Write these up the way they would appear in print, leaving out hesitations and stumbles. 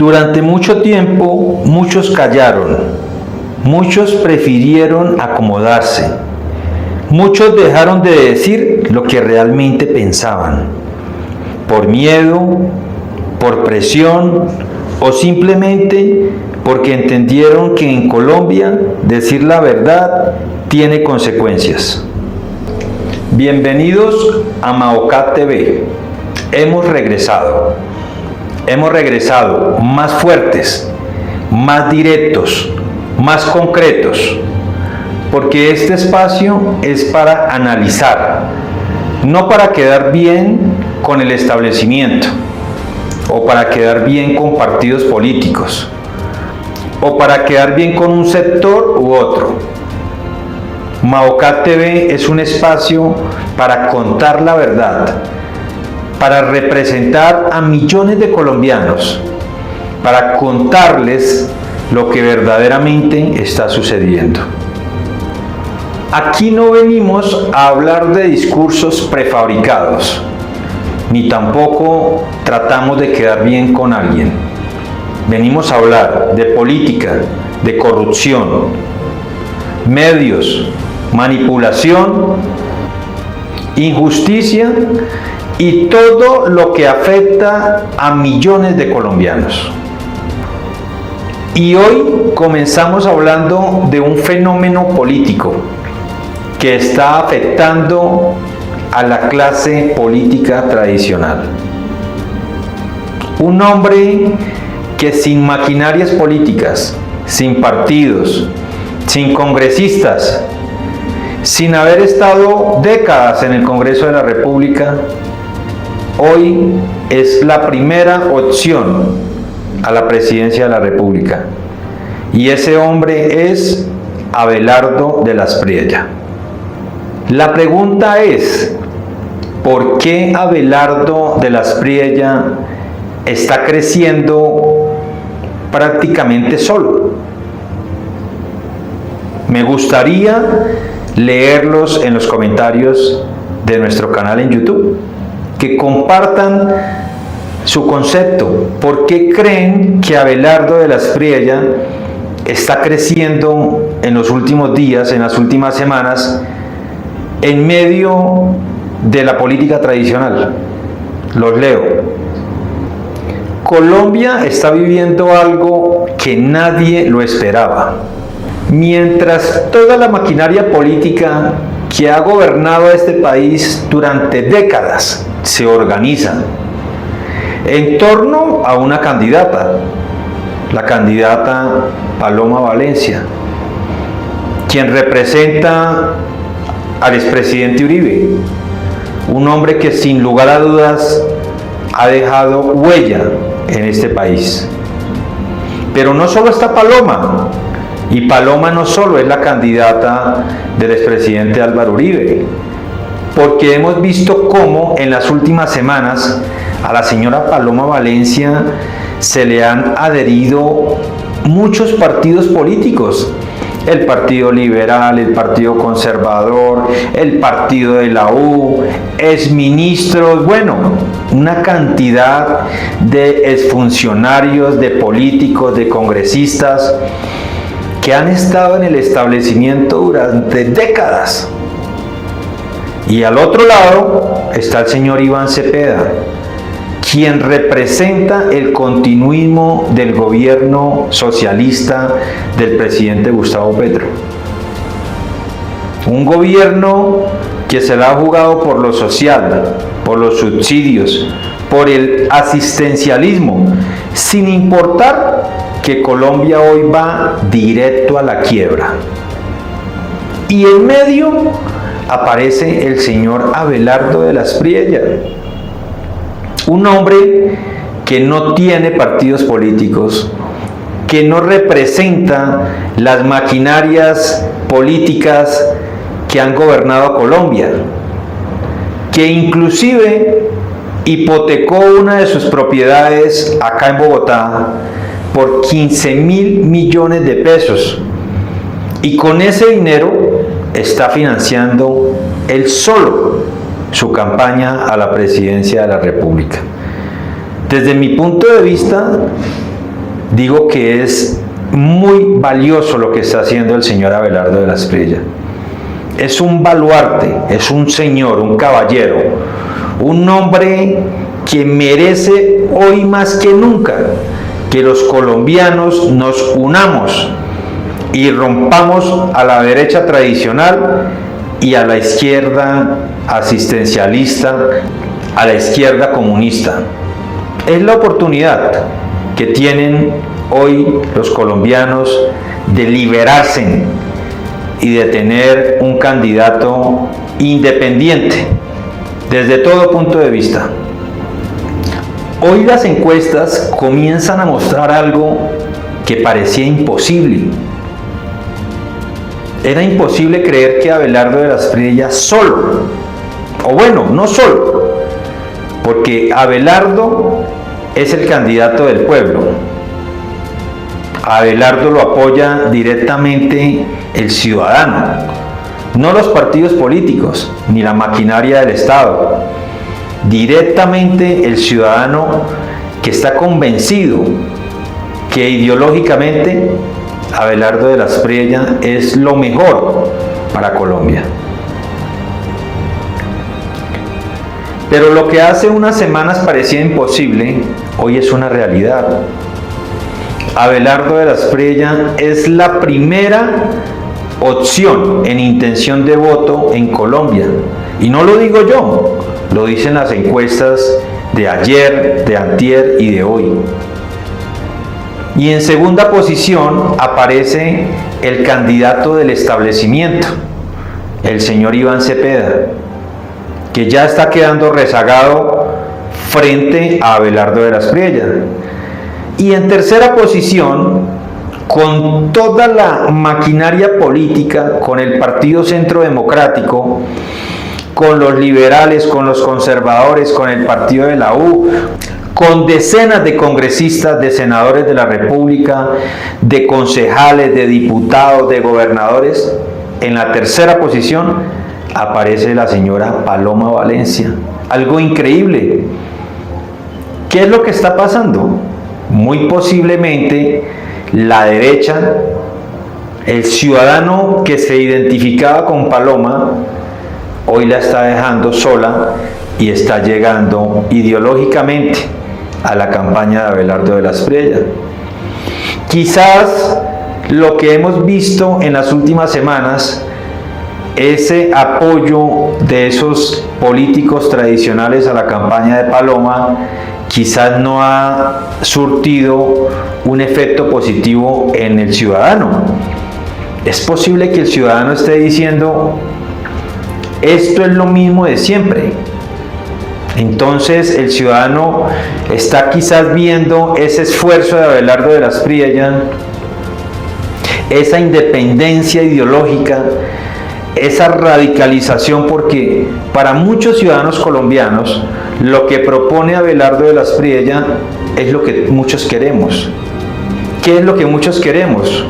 Durante mucho tiempo, muchos callaron, muchos prefirieron acomodarse, muchos dejaron de decir lo que realmente pensaban, por miedo, por presión o simplemente porque entendieron que en Colombia decir la verdad tiene consecuencias. Bienvenidos a Maocat TV. Hemos regresado más fuertes, más directos, más concretos, porque este espacio es para analizar, no para quedar bien con el establecimiento, o para quedar bien con partidos políticos, o para quedar bien con un sector u otro. Maocat TV es un espacio para contar la verdad, para representar a millones de colombianos, para contarles lo que verdaderamente está sucediendo. Aquí no venimos a hablar de discursos prefabricados, ni tampoco tratamos de quedar bien con alguien. Venimos a hablar de política, de corrupción, medios, manipulación, injusticia y todo lo que afecta a millones de colombianos. Y hoy comenzamos hablando de un fenómeno político que está afectando a la clase política tradicional. Un hombre que sin maquinarias políticas, sin partidos, sin congresistas, sin haber estado décadas en el Congreso de la República, hoy es la primera opción a la presidencia de la República. Y ese hombre es Abelardo de las Priella. La pregunta es, ¿por qué Abelardo de las Priella está creciendo prácticamente solo? Me gustaría leerlos en los comentarios de nuestro canal en YouTube, que compartan su concepto. ¿Por qué creen que Abelardo de las Priella está creciendo en los últimos días, en las últimas semanas, en medio de la política tradicional? Los leo. Colombia está viviendo algo que nadie lo esperaba. Mientras toda la maquinaria política que ha gobernado a este país durante décadas se organiza en torno a una candidata, la candidata Paloma Valencia, quien representa al expresidente Uribe, un hombre que sin lugar a dudas ha dejado huella en este país. Pero no solo está Paloma, y Paloma no solo es la candidata del expresidente Álvaro Uribe, porque hemos visto cómo en las últimas semanas a la señora Paloma Valencia se le han adherido muchos partidos políticos. El Partido Liberal, el Partido Conservador, el Partido de la U, exministros, bueno, una cantidad de exfuncionarios, de políticos, de congresistas que han estado en el establecimiento durante décadas. Y al otro lado está el señor Iván Cepeda, quien representa el continuismo del gobierno socialista del presidente Gustavo Petro. Un gobierno que se la ha jugado por lo social, por los subsidios, por el asistencialismo, sin importar que Colombia hoy va directo a la quiebra. Y en medio aparece el señor Abelardo de las Priella, un hombre que no tiene partidos políticos, que no representa las maquinarias políticas que han gobernado a Colombia, que inclusive hipotecó una de sus propiedades acá en Bogotá por 15.000 millones de pesos, y con ese dinero está financiando él solo su campaña a la presidencia de la República. Desde mi punto de vista, digo que es muy valioso lo que está haciendo el señor Abelardo de la Espriella. Es un baluarte, es un señor, un caballero, un hombre que merece hoy más que nunca que los colombianos nos unamos y rompamos a la derecha tradicional y a la izquierda asistencialista, a la izquierda comunista. Es la oportunidad que tienen hoy los colombianos de liberarse y de tener un candidato independiente desde todo punto de vista. Hoy las encuestas comienzan a mostrar algo que parecía imposible. Era imposible creer que Abelardo de la Espriella solo, o bueno, no solo, porque Abelardo es el candidato del pueblo. A Abelardo lo apoya directamente el ciudadano, no los partidos políticos ni la maquinaria del Estado. Directamente el ciudadano que está convencido que ideológicamente Abelardo de la Espriella es lo mejor para Colombia. Pero lo que hace unas semanas parecía imposible, hoy es una realidad. Abelardo de la Espriella es la primera opción en intención de voto en Colombia. Y no lo digo yo, lo dicen las encuestas de ayer, de antier y de hoy. Y en segunda posición aparece el candidato del establecimiento, el señor Iván Cepeda, que ya está quedando rezagado frente a Abelardo de la Espriella. Y en tercera posición, con toda la maquinaria política, con el Partido Centro Democrático, con los liberales, con los conservadores, con el partido de la U, con decenas de congresistas, de senadores de la República, de concejales, de diputados, de gobernadores, en la tercera posición aparece la señora Paloma Valencia. Algo increíble. ¿Qué es lo que está pasando? Muy posiblemente la derecha, el ciudadano que se identificaba con Paloma, hoy la está dejando sola y está llegando ideológicamente a la campaña de Abelardo de la Espriella. Quizás lo que hemos visto en las últimas semanas, ese apoyo de esos políticos tradicionales a la campaña de Paloma, quizás no ha surtido un efecto positivo en el ciudadano. Es posible que el ciudadano esté diciendo, esto es lo mismo de siempre. Entonces el ciudadano está quizás viendo ese esfuerzo de Abelardo de la Espriella, esa independencia ideológica, esa radicalización, porque para muchos ciudadanos colombianos lo que propone Abelardo de la Espriella es lo que muchos queremos. ¿Qué es lo que muchos queremos?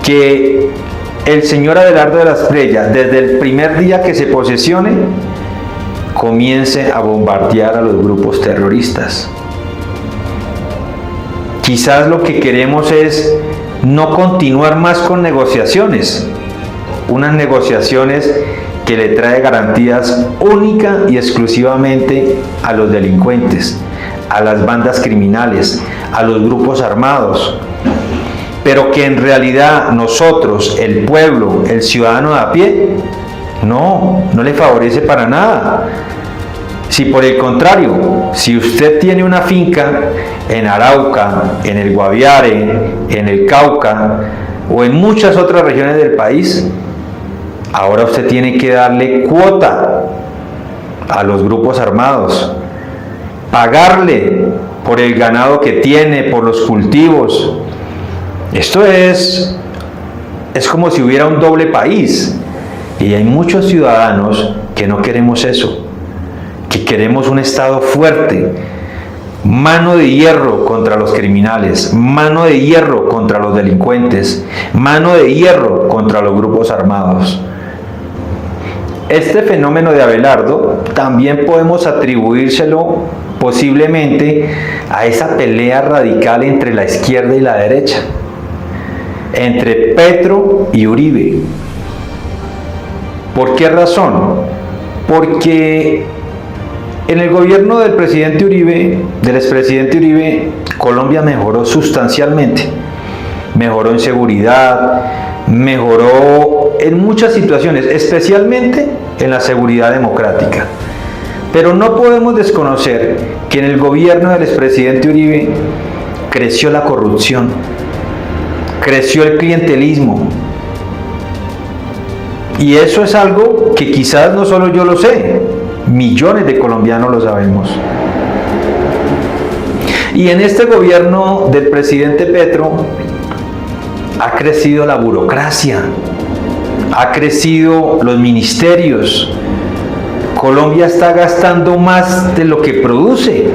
Que el señor Abelardo de la Espriella, desde el primer día que se posesione, comience a bombardear a los grupos terroristas. Quizás lo que queremos es no continuar más con negociaciones, unas negociaciones que le trae garantías única y exclusivamente a los delincuentes, a las bandas criminales, a los grupos armados, pero que en realidad nosotros, el pueblo, el ciudadano de a pie, no le favorece para nada. Si por el contrario, si usted tiene una finca en Arauca, en el Guaviare, en el Cauca o en muchas otras regiones del país, ahora usted tiene que darle cuota a los grupos armados, pagarle por el ganado que tiene, por los cultivos. Esto es como si hubiera un doble país. Y hay muchos ciudadanos que no queremos eso, que queremos un Estado fuerte, mano de hierro contra los criminales, mano de hierro contra los delincuentes, mano de hierro contra los grupos armados. Este fenómeno de Abelardo también podemos atribuírselo posiblemente a esa pelea radical entre la izquierda y la derecha, entre Petro y Uribe. ¿Por qué razón? Porque en el gobierno del presidente Uribe, del expresidente Uribe, Colombia mejoró sustancialmente. Mejoró en seguridad, mejoró en muchas situaciones, especialmente en la seguridad democrática. Pero no podemos desconocer que en el gobierno del expresidente Uribe creció la corrupción, creció el clientelismo. Y eso es algo que quizás no solo yo lo sé, millones de colombianos lo sabemos. Y en este gobierno del presidente Petro ha crecido la burocracia, ha crecido los ministerios. Colombia está gastando más de lo que produce.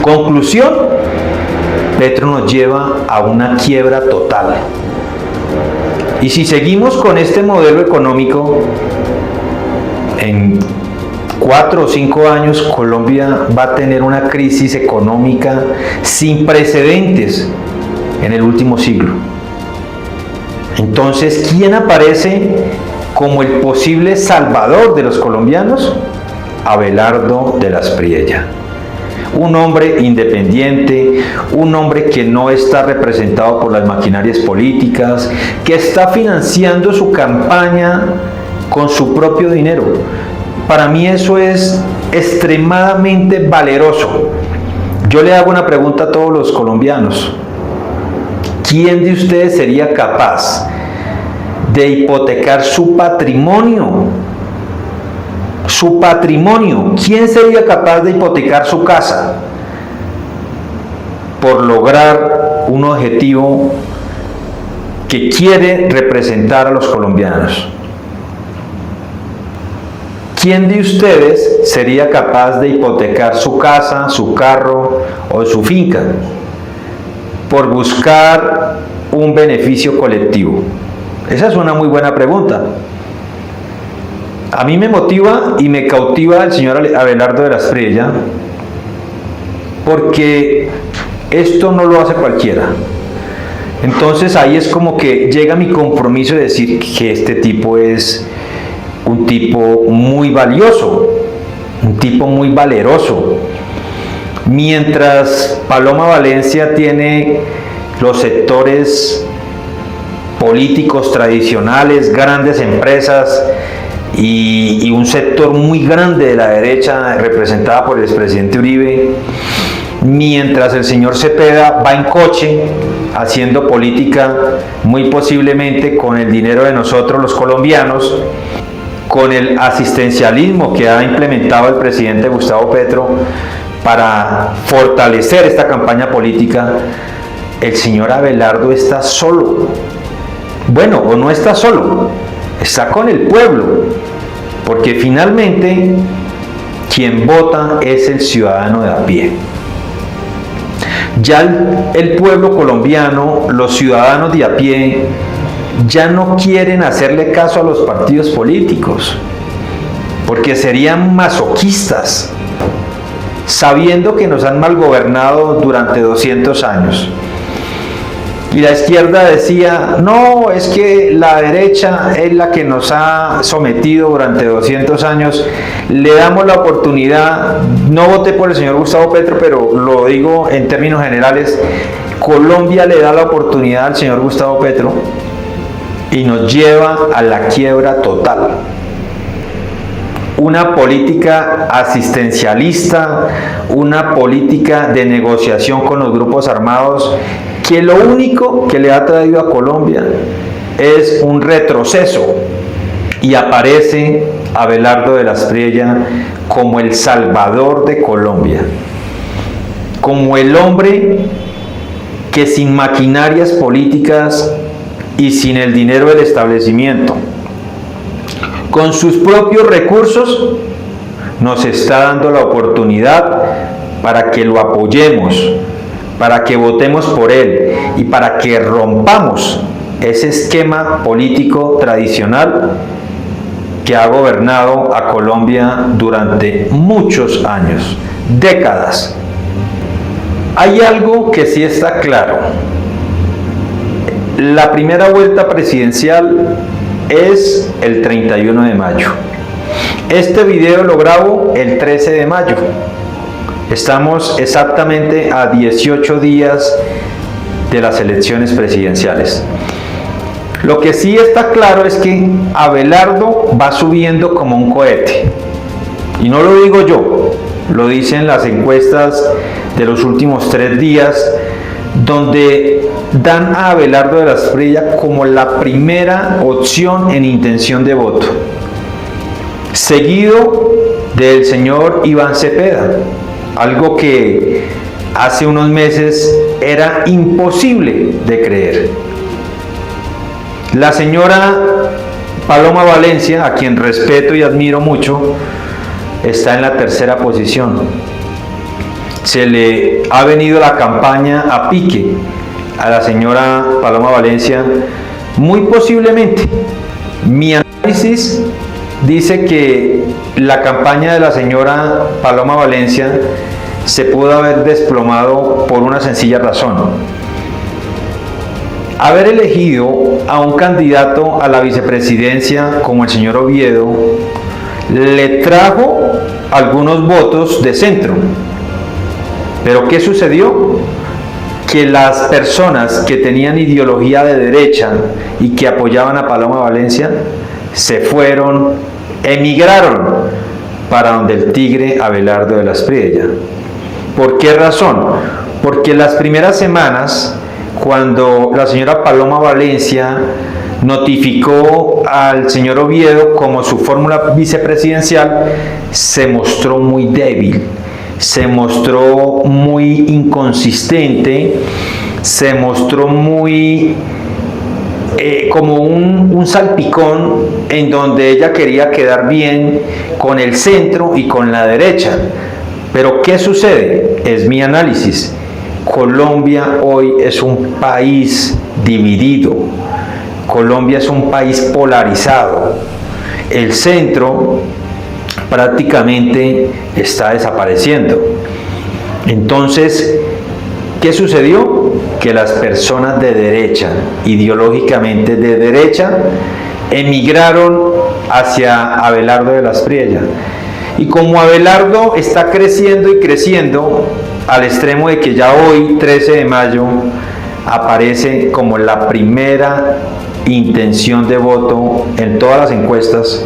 Conclusión, Petro nos lleva a una quiebra total. Y si seguimos con este modelo económico, en 4 o 5 años Colombia va a tener una crisis económica sin precedentes en el último siglo. Entonces, ¿quién aparece como el posible salvador de los colombianos? Abelardo de las Priella. Un hombre independiente, un hombre que no está representado por las maquinarias políticas, que está financiando su campaña con su propio dinero. Para mí eso es extremadamente valeroso. Yo le hago una pregunta a todos los colombianos. ¿Quién de ustedes sería capaz de hipotecar su patrimonio? Su patrimonio. ¿Quién sería capaz de hipotecar su casa por lograr un objetivo que quiere representar a los colombianos? ¿Quién de ustedes sería capaz de hipotecar su casa, su carro o su finca por buscar un beneficio colectivo? Esa es una muy buena pregunta. A mí me motiva y me cautiva el señor Abelardo de las Priella, porque esto no lo hace cualquiera. Entonces ahí es como que llega mi compromiso de decir que este tipo es un tipo muy valioso, un tipo muy valeroso. Mientras Paloma Valencia tiene los sectores políticos tradicionales, grandes empresas y un sector muy grande de la derecha representada por el expresidente Uribe, mientras el señor Cepeda va en coche haciendo política muy posiblemente con el dinero de nosotros los colombianos, con el asistencialismo que ha implementado el presidente Gustavo Petro para fortalecer esta campaña política, el señor Abelardo está solo. Bueno, o no está solo, está con el pueblo, porque finalmente quien vota es el ciudadano de a pie. Ya el pueblo colombiano, los ciudadanos de a pie, ya no quieren hacerle caso a los partidos políticos, porque serían masoquistas, sabiendo que nos han malgobernado durante 200 años. Y la izquierda decía, no, es que la derecha es la que nos ha sometido durante 200 años, le damos la oportunidad. No voté por el señor Gustavo Petro, pero lo digo en términos generales, Colombia le da la oportunidad al señor Gustavo Petro y nos lleva a la quiebra total. Una política asistencialista, una política de negociación con los grupos armados, que lo único que le ha traído a Colombia es un retroceso, y aparece Abelardo de las Priella como el salvador de Colombia, como el hombre que sin maquinarias políticas y sin el dinero del establecimiento, con sus propios recursos, nos está dando la oportunidad para que lo apoyemos, para que votemos por él y para que rompamos ese esquema político tradicional que ha gobernado a Colombia durante muchos años, décadas. Hay algo que sí está claro. La primera vuelta presidencial es el 31 de mayo. Este video lo grabo el 13 de mayo. Estamos exactamente a 18 días de las elecciones presidenciales. Lo que sí está claro es que Abelardo va subiendo como un cohete. Y no lo digo yo, lo dicen las encuestas de los últimos 3 días, donde dan a Abelardo de la Espriella como la primera opción en intención de voto, seguido del señor Iván Cepeda, algo que hace unos meses era imposible de creer. La señora Paloma Valencia, a quien respeto y admiro mucho, está en la tercera posición. Se le ha venido la campaña a pique a la señora Paloma Valencia, muy posiblemente. Mi análisis dice que la campaña de la señora Paloma Valencia se pudo haber desplomado por una sencilla razón: haber elegido a un candidato a la vicepresidencia como el señor Oviedo le trajo algunos votos de centro. Pero ¿qué sucedió? Que las personas que tenían ideología de derecha y que apoyaban a Paloma Valencia se fueron, emigraron para donde el tigre Abelardo de la Espriella. ¿Por qué razón? Porque las primeras semanas, cuando la señora Paloma Valencia notificó al señor Oviedo como su fórmula vicepresidencial, se mostró muy débil, se mostró muy inconsistente, se mostró muy como un salpicón en donde ella quería quedar bien con el centro y con la derecha. Pero ¿qué sucede? Es mi análisis. Colombia hoy es un país dividido. Colombia es un país polarizado. El centro prácticamente está desapareciendo. Entonces, ¿qué sucedió? Que las personas de derecha, ideológicamente de derecha, emigraron hacia Abelardo de la Espriella. Y como Abelardo está creciendo y creciendo, al extremo de que ya hoy, 13 de mayo, aparece como la primera intención de voto en todas las encuestas,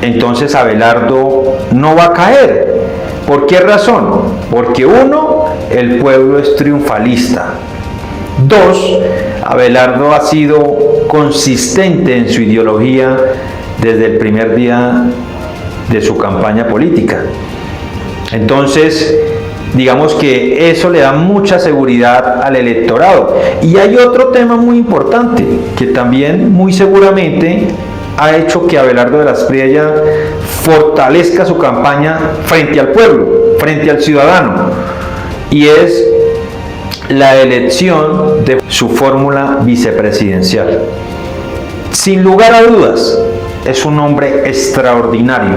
entonces Abelardo no va a caer. ¿Por qué razón? Porque uno, el pueblo es triunfalista. Dos, Abelardo ha sido consistente en su ideología desde el primer día de su campaña política. Entonces, digamos que eso le da mucha seguridad al electorado. Y hay otro tema muy importante que también muy seguramente ha hecho que Abelardo de la Espriella fortalezca su campaña frente al pueblo, frente al ciudadano, y es la elección de su fórmula vicepresidencial. Sin lugar a dudas, es un hombre extraordinario.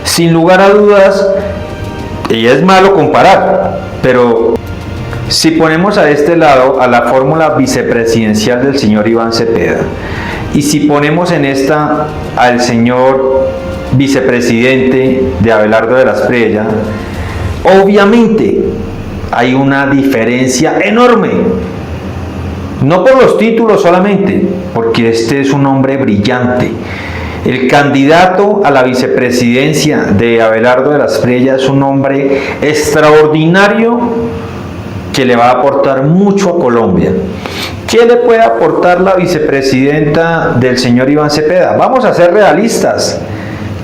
Sin lugar a dudas, y es malo comparar, pero si ponemos a este lado a la fórmula vicepresidencial del señor Iván Cepeda, y si ponemos en esta al señor vicepresidente de Abelardo de la Espriella, obviamente hay una diferencia enorme. No por los títulos solamente, porque este es un hombre brillante. El candidato a la vicepresidencia de Abelardo de la Espriella es un hombre extraordinario que le va a aportar mucho a Colombia. ¿Qué le puede aportar la vicepresidenta del señor Iván Cepeda? Vamos a ser realistas.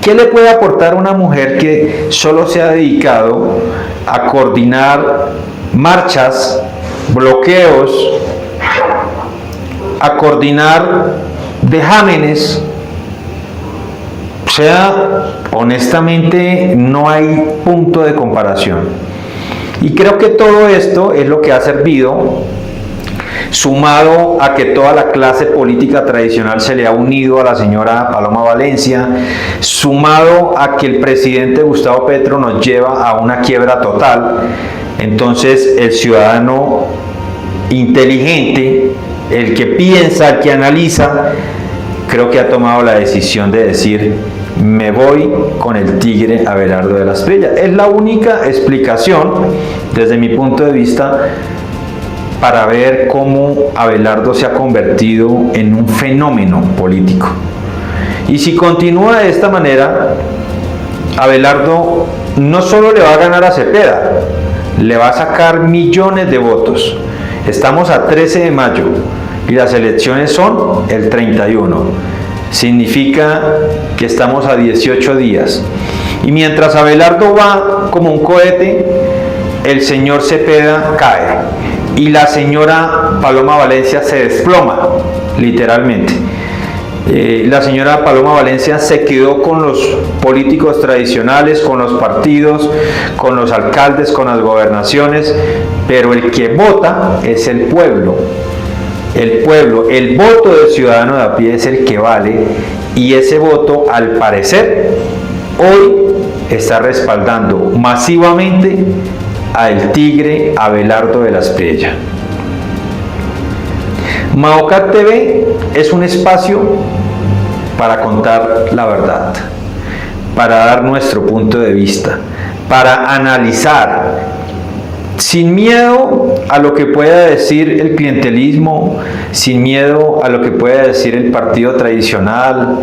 ¿Qué le puede aportar una mujer que solo se ha dedicado a coordinar marchas, bloqueos, a coordinar vejámenes? O sea, honestamente no hay punto de comparación. Y creo que todo esto es lo que ha servido sumado a que toda la clase política tradicional se le ha unido a la señora Paloma Valencia, sumado a que el presidente Gustavo Petro nos lleva a una quiebra total, entonces el ciudadano inteligente, el que piensa, el que analiza, creo que ha tomado la decisión de decir: me voy con el tigre Abelardo de la Espriella. Es la única explicación, desde mi punto de vista, para ver cómo Abelardo se ha convertido en un fenómeno político. Y si continúa de esta manera, Abelardo no solo le va a ganar a Cepeda, le va a sacar millones de votos. Estamos a 13 de mayo y las elecciones son el 31. Significa que estamos a 18 días. Y mientras Abelardo va como un cohete, el señor Cepeda cae y la señora Paloma Valencia se desploma, literalmente. La señora Paloma Valencia se quedó con los políticos tradicionales, con los partidos, con los alcaldes, con las gobernaciones, pero el que vota es el pueblo. El pueblo, el voto del ciudadano de a pie es el que vale, y ese voto, al parecer, hoy está respaldando masivamente al tigre Abelardo de la Espriella. Maocat TV es un espacio para contar la verdad, para dar nuestro punto de vista, para analizar, sin miedo a lo que pueda decir el clientelismo, sin miedo a lo que pueda decir el partido tradicional.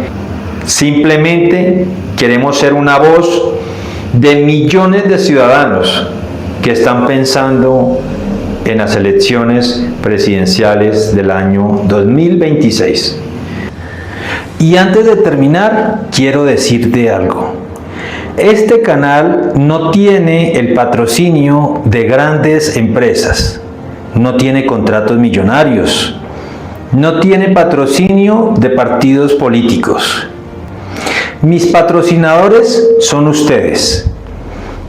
Simplemente queremos ser una voz de millones de ciudadanos que están pensando en las elecciones presidenciales del año 2026. Y antes de terminar, quiero decirte algo. Este canal no tiene el patrocinio de grandes empresas, no tiene contratos millonarios, no tiene patrocinio de partidos políticos. Mis patrocinadores son ustedes.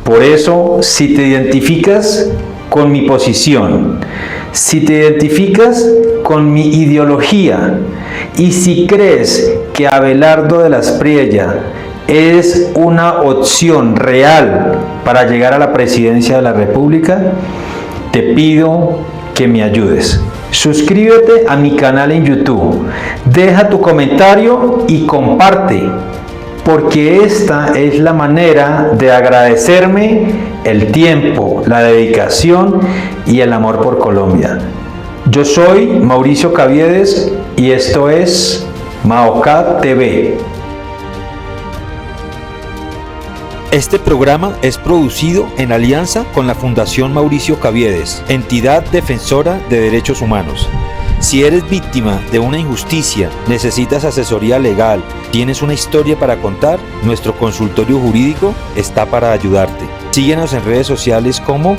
Por eso, si te identificas con mi posición, si te identificas con mi ideología y si crees que Abelardo de la Espriella es una opción real para llegar a la presidencia de la República, te pido que me ayudes. Suscríbete a mi canal en YouTube, deja tu comentario y comparte, porque esta es la manera de agradecerme el tiempo, la dedicación y el amor por Colombia. Yo soy Mauricio Caviedes y esto es Maocat TV. Este programa es producido en alianza con la Fundación Mauricio Caviedes, entidad defensora de derechos humanos. Si eres víctima de una injusticia, necesitas asesoría legal, tienes una historia para contar, nuestro consultorio jurídico está para ayudarte. Síguenos en redes sociales como